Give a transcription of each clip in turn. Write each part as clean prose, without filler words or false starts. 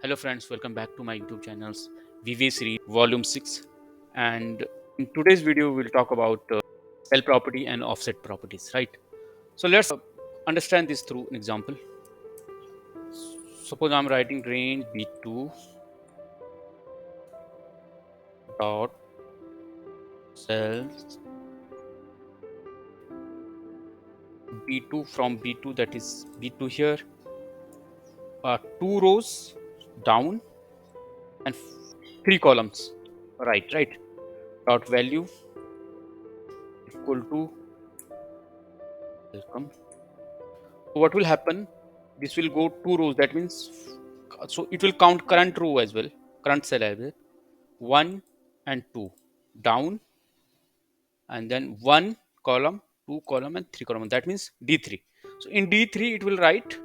Hello friends, welcome back to my YouTube channel's VBA series volume 6, and in today's video we'll talk about cell property and offset properties, right? So let's understand this through an example. Suppose I'm writing range b2 dot cells b2 from b2, that is b2 here, two rows down and three columns, right, dot value equal to welcome. So what will happen, this will go two rows, that means so it will count current row as well, current cell as well, 1 and 2 down, and then one column, two column and three column, that means d3. So in d3 it will write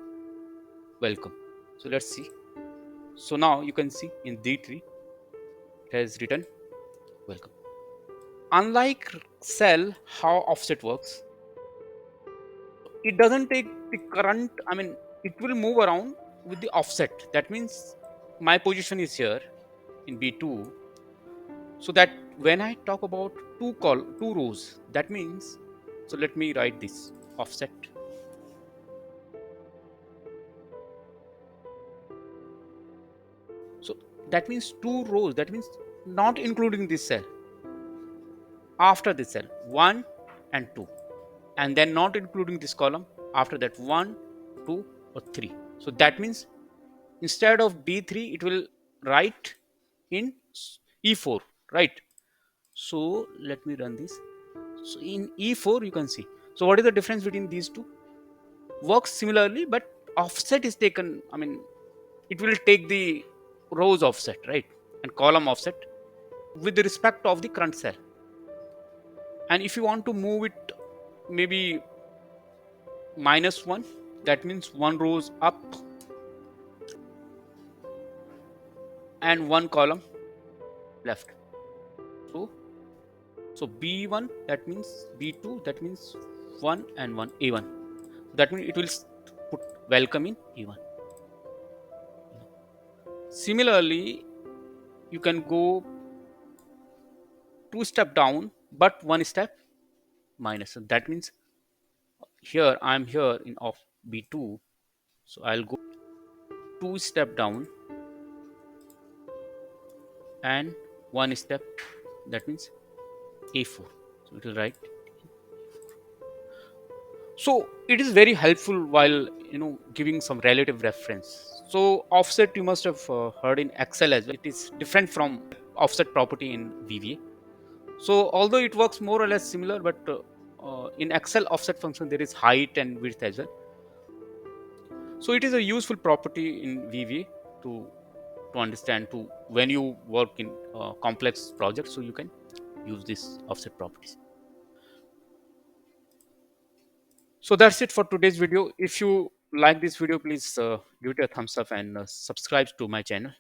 welcome. So let's see. So now you can see in d3 it has written welcome. Unlike cell, how offset works, it doesn't take the current, it will move around with the offset. That means my position is here in b2, so that when I talk about two rows, that means, so let me write this offset. So that means two rows, that means not including this cell, after this cell 1 and 2, and then not including this column after that 1, 2 or 3. So that means instead of d3 it will write in e4, right? So let me run this. So in e4 you can see, so what is the difference between these two? Works similarly, but offset is taken, it will take the rows offset, right, and column offset with the respect of the current cell. And if you want to move it maybe -1, that means one rows up and one column left. So b1, that means b2, that means 1 and 1, a1. That means it will put welcome in e1. Similarly, you can go two step down but one step minus. So that means here I'm here in of b2, so I'll go two step down and one step, that means a4. So it will write. So it is very helpful while giving some relative reference. So offset, you must have heard in Excel as well. It is different from offset property in VBA. So although it works more or less similar, but in Excel offset function there is height and width as well. So it is a useful property in VBA to understand, to when you work in complex projects, so you can use this offset properties. So that's it for today's video. If you like this video, please give it a thumbs up and subscribe to my channel.